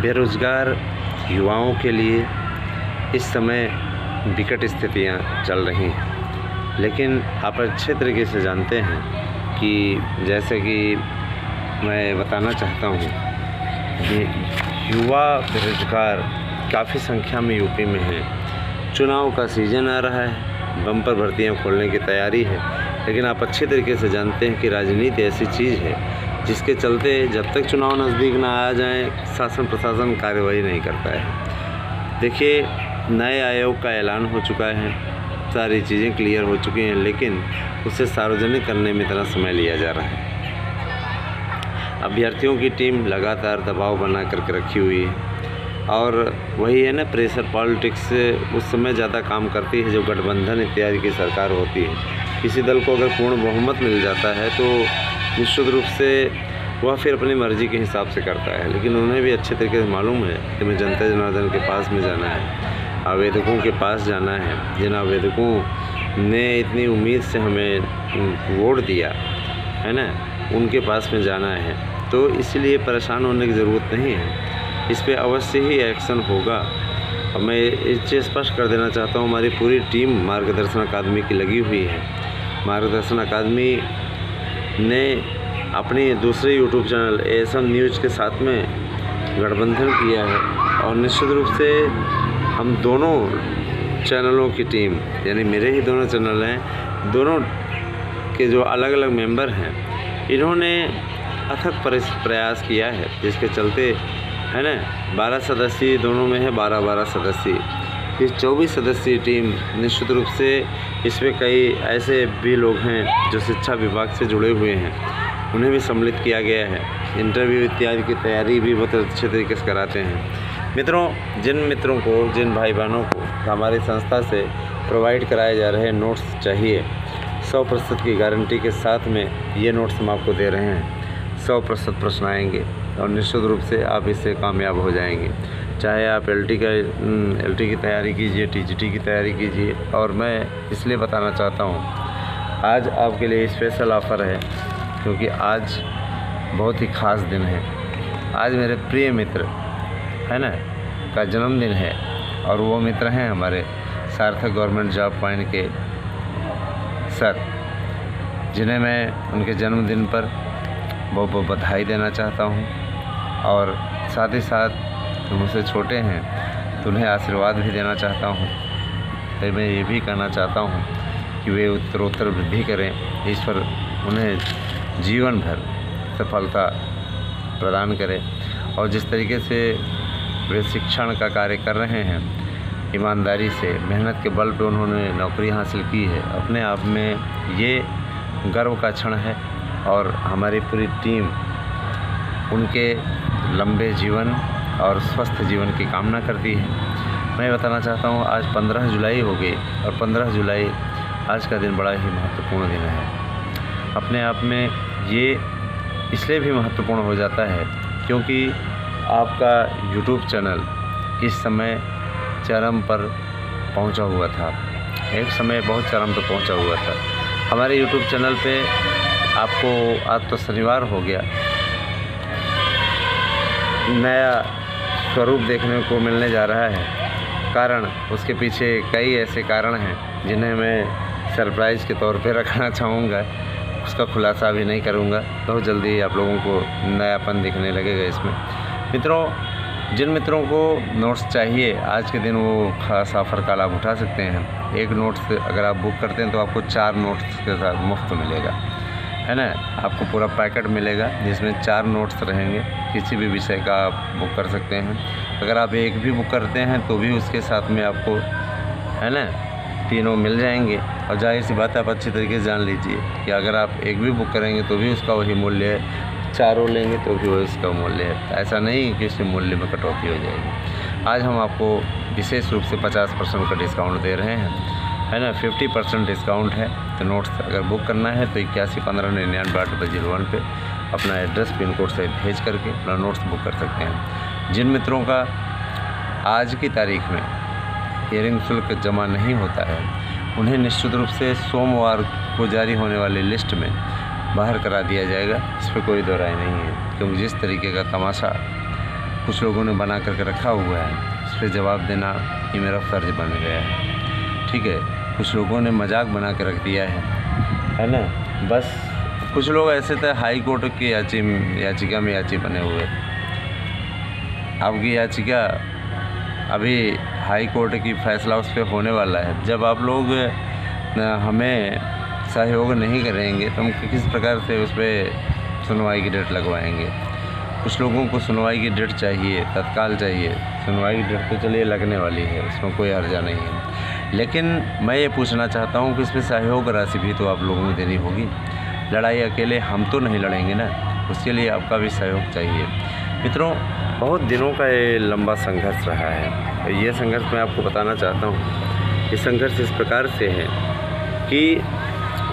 बेरोज़गार युवाओं के लिए इस समय विकट स्थितियां चल रही हैं, लेकिन आप अच्छे तरीके से जानते हैं कि जैसे कि मैं बताना चाहता हूं कि युवा बेरोज़गार काफ़ी संख्या में यूपी में हैं। चुनाव का सीज़न आ रहा है, बम्पर भर्तियां खोलने की तैयारी है, लेकिन आप अच्छे तरीके से जानते हैं कि राजनीति ऐसी चीज़ है जिसके चलते जब तक चुनाव नज़दीक ना आ जाए शासन प्रशासन कार्रवाई नहीं करता है। देखिए, नए आयोग का ऐलान हो चुका है, सारी चीज़ें क्लियर हो चुकी हैं, लेकिन उसे सार्वजनिक करने में इतना समय लिया जा रहा है। अभ्यर्थियों की टीम लगातार दबाव बना करके रखी हुई है और वही है ना, प्रेशर पॉलिटिक्स उस समय ज़्यादा काम करती है जब गठबंधन इत्यादि की सरकार होती है। किसी दल को अगर पूर्ण बहुमत मिल जाता है तो निश्चित रूप से वह फिर अपनी मर्ज़ी के हिसाब से करता है, लेकिन उन्हें भी अच्छे तरीके से मालूम है कि मैं जनता जनार्दन के पास में जाना है, आवेदकों के पास जाना है, जिन आवेदकों ने इतनी उम्मीद से हमें वोट दिया है ना, उनके पास में जाना है। तो इसलिए परेशान होने की ज़रूरत नहीं है, इस पर अवश्य ही एक्शन होगा। और मैं इस चीज़ स्पष्ट कर देना चाहता हूँ, हमारी पूरी टीम मार्गदर्शन अकादमी की लगी हुई है। मार्गदर्शन अकादमी ने अपने दूसरे यूट्यूब चैनल एएसएम न्यूज़ के साथ में गठबंधन किया है और निश्चित रूप से हम दोनों चैनलों की टीम, यानी मेरे ही दोनों चैनल हैं, दोनों के जो अलग अलग मेंबर हैं, इन्होंने अथक प्रयास किया है, जिसके चलते है ना 12 सदस्यीय दोनों में है, 12-12 सदस्यीय, इस 24 सदस्यीय टीम निश्चित रूप से इसमें कई ऐसे भी लोग हैं जो शिक्षा विभाग से जुड़े हुए हैं, उन्हें भी सम्मिलित किया गया है। इंटरव्यू इत्यादि की तैयारी भी बहुत अच्छे तरीके से कराते हैं। मित्रों को, जिन भाई बहनों को हमारी संस्था से प्रोवाइड कराए जा रहे नोट्स चाहिए, 100% की गारंटी के साथ में ये नोट्स हम आपको दे रहे हैं। 100% प्रश्न आएंगे और निश्चित रूप से आप इससे कामयाब हो जाएंगे। चाहे आप एलटी की तैयारी कीजिए, टीजीटी की तैयारी कीजिए। और मैं इसलिए बताना चाहता हूँ, आज आपके लिए स्पेशल ऑफ़र है, क्योंकि आज बहुत ही ख़ास दिन है। आज मेरे प्रिय मित्र है ना का जन्मदिन है और वो मित्र हैं हमारे सार्थक गवर्नमेंट जॉब पॉइंट के सर, जिन्हें मैं उनके जन्मदिन पर बहुत बहुत बधाई देना चाहता हूँ। और साथ ही साथ मुझसे छोटे हैं तो उन्हें आशीर्वाद भी देना चाहता हूँ। फिर मैं ये भी कहना चाहता हूँ कि वे उत्तरोत्तर वृद्धि करें, ईश्वर उन्हें जीवन भर सफलता प्रदान करे। और जिस तरीके से वे शिक्षण का कार्य कर रहे हैं, ईमानदारी से, मेहनत के बल पर उन्होंने नौकरी हासिल की है, अपने आप में ये गर्व का क्षण है। और हमारी पूरी टीम उनके लंबे जीवन और स्वस्थ जीवन की कामना करती है। मैं बताना चाहता हूँ, आज 15 जुलाई हो गई और 15 जुलाई आज का दिन बड़ा ही महत्वपूर्ण दिन है। अपने आप में ये इसलिए भी महत्वपूर्ण हो जाता है क्योंकि आपका यूट्यूब चैनल इस समय चरम पर पहुंचा हुआ था, एक समय बहुत चरम पर पहुंचा हुआ था। हमारे यूट्यूब चैनल पे आपको आज तो शनिवार हो गया, नया स्वरूप देखने को मिलने जा रहा है। कारण उसके पीछे कई ऐसे कारण हैं जिन्हें मैं सरप्राइज़ के तौर पे रखना चाहूँगा, उसका खुलासा भी नहीं करूँगा। बहुत जल्दी आप लोगों को नयापन दिखने लगेगा इसमें। जिन मित्रों को नोट्स चाहिए आज के दिन, वो खास ऑफ़र का लाभ उठा सकते हैं। एक नोट्स अगर आप बुक करते हैं तो आपको 4 नोट्स के साथ मुफ्त मिलेगा, है ना। आपको पूरा पैकेट मिलेगा जिसमें 4 नोट्स रहेंगे, किसी भी विषय का आप बुक कर सकते हैं। अगर आप एक भी बुक करते हैं तो भी उसके साथ में आपको, है ना, तीनों मिल जाएंगे। और जाहिर सी बात है, आप अच्छी तरीके से जान लीजिए कि अगर आप एक भी बुक करेंगे तो भी उसका वही मूल्य है, 4 लेंगे तो भी वही उसका मूल्य है। ऐसा नहीं कि इसके मूल्य में कटौती हो जाएगी। आज हम आपको विशेष रूप से 50% का डिस्काउंट दे रहे हैं, है ना। 50% डिस्काउंट है। तो नोट्स अगर बुक करना है तो 811599 पे अपना एड्रेस पिन कोड से भेज करके अपना नोट्स बुक कर सकते हैं। जिन मित्रों का आज की तारीख में हियरिंग शुल्क जमा नहीं होता है, उन्हें निश्चित रूप से सोमवार को जारी होने वाली लिस्ट में बाहर करा दिया जाएगा। इस पर कोई दो राय नहीं है, क्योंकि जिस तरीके का तमाशा कुछ लोगों ने बना करके रखा हुआ है, उस पर जवाब देना ये मेरा फ़र्ज़ बन गया है। ठीक है, कुछ लोगों ने मजाक बना के रख दिया है ना। बस कुछ लोग ऐसे थे हाई कोर्ट की याचिका में याची बने हुए। आपकी याचिका अभी हाई कोर्ट की फ़ैसला उस पर होने वाला है। जब आप लोग हमें सहयोग नहीं करेंगे तो हम किस प्रकार से उस पर सुनवाई की डेट लगवाएंगे। कुछ लोगों को सुनवाई की डेट चाहिए, तत्काल चाहिए। सुनवाई की डेट तो चलिए लगने वाली है, उसमें कोई हर्जा नहीं है, लेकिन मैं ये पूछना चाहता हूँ कि इसमें सहयोग राशि भी तो आप लोगों को देनी होगी। लड़ाई अकेले हम तो नहीं लड़ेंगे ना, उसके लिए आपका भी सहयोग चाहिए। मित्रों, बहुत दिनों का ये लंबा संघर्ष रहा है। ये संघर्ष मैं आपको बताना चाहता हूँ। ये संघर्ष इस प्रकार से है कि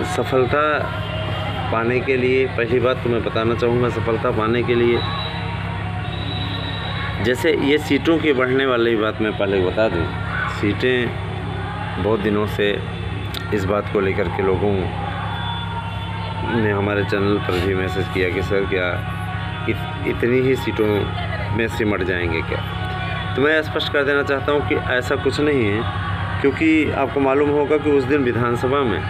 सफलता पाने के लिए, पहली बात तो मैं बताना चाहूँगा, सफलता पाने के लिए जैसे ये सीटों की बढ़ने वाली बात मैं पहले बता दूँ। सीटें बहुत दिनों से इस बात को लेकर के लोगों ने हमारे चैनल पर भी मैसेज किया कि सर क्या इतनी ही सीटों में सिमट जाएंगे क्या। तो मैं स्पष्ट कर देना चाहता हूँ कि ऐसा कुछ नहीं है, क्योंकि आपको मालूम होगा कि उस दिन विधानसभा में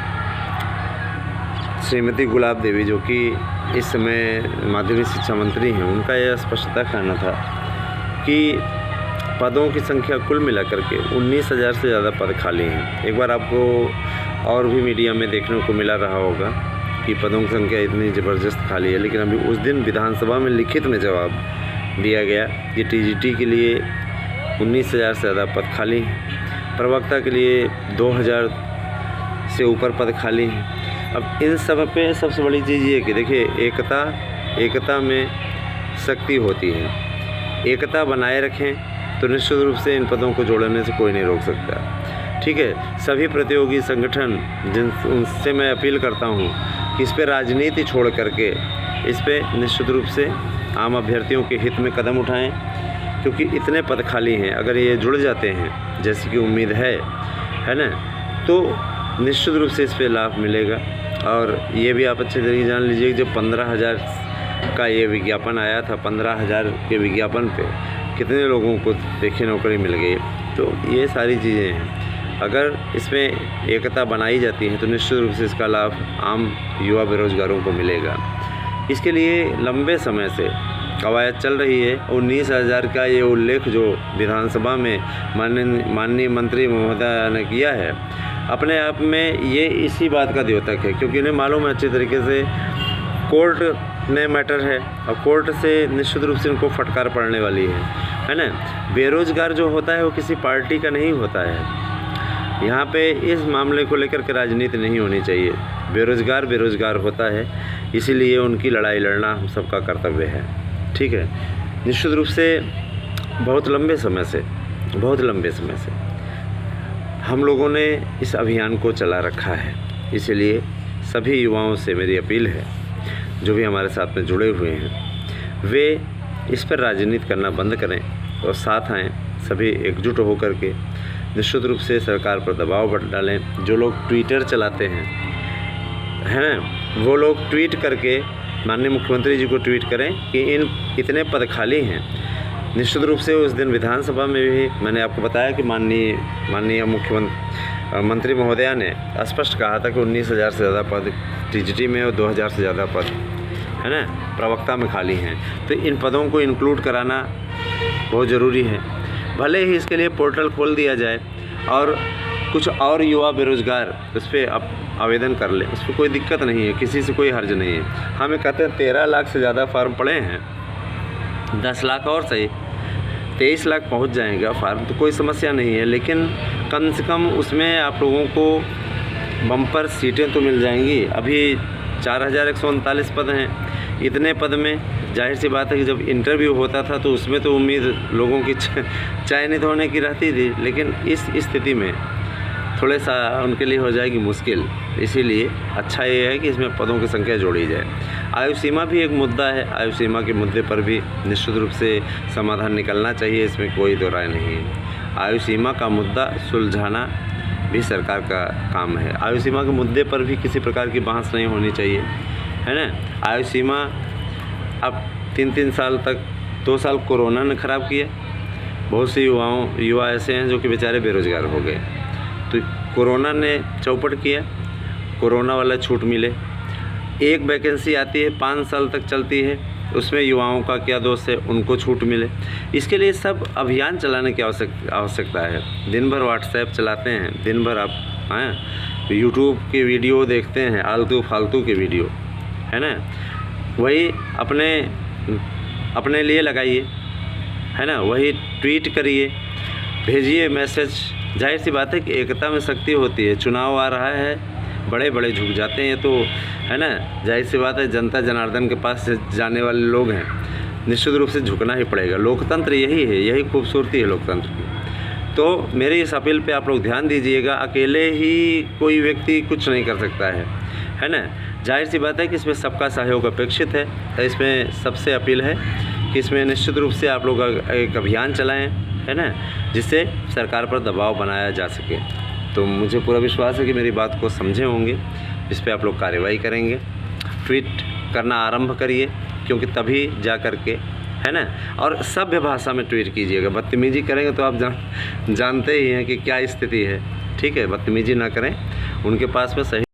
श्रीमती गुलाब देवी, जो कि इस समय माध्यमिक शिक्षा मंत्री हैं, उनका यह स्पष्टता कहना था कि पदों की संख्या कुल मिलाकर के 19,000 से ज़्यादा पद खाली हैं। एक बार आपको और भी मीडिया में देखने को मिला रहा होगा कि पदों की संख्या इतनी ज़बरदस्त खाली है, लेकिन अभी उस दिन विधानसभा में लिखित में जवाब दिया गया कि टीजीटी के लिए 19,000 से ज़्यादा पद खाली हैं, प्रवक्ता के लिए 2,000 से ऊपर पद खाली हैं। अब इन सब पे सबसे बड़ी चीज़ ये कि देखिए, एकता में शक्ति होती है। एकता बनाए रखें तो निश्चित रूप से इन पदों को जोड़ने से कोई नहीं रोक सकता। ठीक है, सभी प्रतियोगी संगठन उनसे मैं अपील करता हूँ कि इस पे राजनीति छोड़ करके इस पे निश्चित रूप से आम अभ्यर्थियों के हित में कदम उठाएं, क्योंकि इतने पद खाली हैं। अगर ये जुड़ जाते हैं जैसे कि उम्मीद है ना, तो निश्चित रूप से इस पे लाभ मिलेगा। और ये भी आप अच्छे तरीके जान लीजिए कि जब 15,000 का ये विज्ञापन आया था, 15,000 के विज्ञापन पे कितने लोगों को देखिए नौकरी मिल गई। तो ये सारी चीज़ें हैं, अगर इसमें एकता बनाई जाती है तो निश्चित रूप से इसका लाभ आम युवा बेरोजगारों को मिलेगा। इसके लिए लंबे समय से कवायद चल रही है। 19,000 का ये उल्लेख जो विधानसभा में माननीय मंत्री महोदय ने किया है, अपने आप में ये इसी बात का द्योतक है, क्योंकि इन्हें मालूम है अच्छी तरीके से कोर्ट में मैटर है और कोर्ट से निश्चित रूप से इनको फटकार पड़ने वाली है ना। बेरोज़गार जो होता है वो किसी पार्टी का नहीं होता है। यहाँ पे इस मामले को लेकर के राजनीति नहीं होनी चाहिए। बेरोज़गार होता है, इसीलिए उनकी लड़ाई लड़ना हम सबका कर्तव्य है। ठीक है, निश्चित रूप से बहुत लंबे समय से हम लोगों ने इस अभियान को चला रखा है। इसीलिए सभी युवाओं से मेरी अपील है, जो भी हमारे साथ में जुड़े हुए हैं, वे इस पर राजनीति करना बंद करें और साथ आएँ, सभी एकजुट होकर के निश्चित रूप से सरकार पर दबाव डालें। जो लोग ट्विटर चलाते हैं, है ना, वो लोग ट्वीट करके माननीय मुख्यमंत्री जी को ट्वीट करें कि इतने पद खाली हैं। निश्चित रूप से उस दिन विधानसभा में भी मैंने आपको बताया कि माननीय मुख्यमंत्री महोदया ने स्पष्ट कहा था कि 19,000 से ज़्यादा पद टीजीटी में और 2,000 से ज़्यादा पद, है ना, प्रवक्ता में खाली हैं। तो इन पदों को इंक्लूड कराना बहुत ज़रूरी है। भले ही इसके लिए पोर्टल खोल दिया जाए और कुछ और युवा बेरोज़गार उस पर आवेदन कर लें, उस पर कोई दिक्कत नहीं है, किसी से कोई हर्ज नहीं है। हमें कहते हैं 13 लाख से ज़्यादा फार्म पड़े हैं, 10 लाख और सही 23 लाख पहुंच जाएगा फार्म, तो कोई समस्या नहीं है। लेकिन कम से कम उसमें आप लोगों को बम्पर सीटें तो मिल जाएंगी। अभी 4,139 पद हैं। इतने पद में जाहिर सी बात है कि जब इंटरव्यू होता था तो उसमें तो उम्मीद लोगों की चयनित होने की रहती थी, लेकिन इस स्थिति में थोड़ा सा उनके लिए हो जाएगी मुश्किल। इसीलिए अच्छा ये है कि इसमें पदों की संख्या जोड़ी जाए। आयु सीमा भी एक मुद्दा है, आयु सीमा के मुद्दे पर भी निश्चित रूप से समाधान निकलना चाहिए, इसमें कोई दो राय नहीं है। आयु सीमा का मुद्दा सुलझाना भी सरकार का काम है। आयु सीमा के मुद्दे पर भी किसी प्रकार की बहस नहीं होनी चाहिए, है ना। आयु सीमा अब 3-3 साल तक 2 साल कोरोना ने ख़राब किया। बहुत से युवा ऐसे हैं जो कि बेचारे बेरोज़गार हो गए। तो कोरोना ने चौपट किया, कोरोना वाला छूट मिले। एक वैकेंसी आती है 5 साल तक चलती है, उसमें युवाओं का क्या दोष है, उनको छूट मिले। इसके लिए सब अभियान चलाने की आवश्यकता है। दिन भर व्हाट्सएप चलाते हैं, दिन भर आप यूट्यूब के वीडियो देखते हैं, आलतू फालतू के वीडियो, है ना, वही अपने लिए लगाइए, है ना, वही ट्वीट करिए, भेजिए मैसेज। जाहिर सी बात है कि एकता में शक्ति होती है। चुनाव आ रहा है, बड़े बड़े झुक जाते हैं, तो है ना, जाहिर सी बात है जनता जनार्दन के पास जाने वाले लोग हैं, निश्चित रूप से झुकना ही पड़ेगा। लोकतंत्र यही है, यही खूबसूरती है लोकतंत्र की। तो मेरी इस अपील पे आप लोग ध्यान दीजिएगा। अकेले ही कोई व्यक्ति कुछ नहीं कर सकता है ना। जाहिर सी बात है कि इसमें सबका सहयोग अपेक्षित है। तो इसमें सबसे अपील है कि इसमें निश्चित रूप से आप लोग एक अभियान चलाएं, है ना, जिससे सरकार पर दबाव बनाया जा सके। तो मुझे पूरा विश्वास है कि मेरी बात को समझे होंगे, इस पर आप लोग कार्रवाई करेंगे। ट्वीट करना आरंभ करिए, क्योंकि तभी जा कर के, है ना, और सभ्य भाषा में ट्वीट कीजिएगा। बदतमीजी करेंगे तो आप जानते ही हैं कि क्या स्थिति है। ठीक है, बदतमीजी ना करें, उनके पास में सही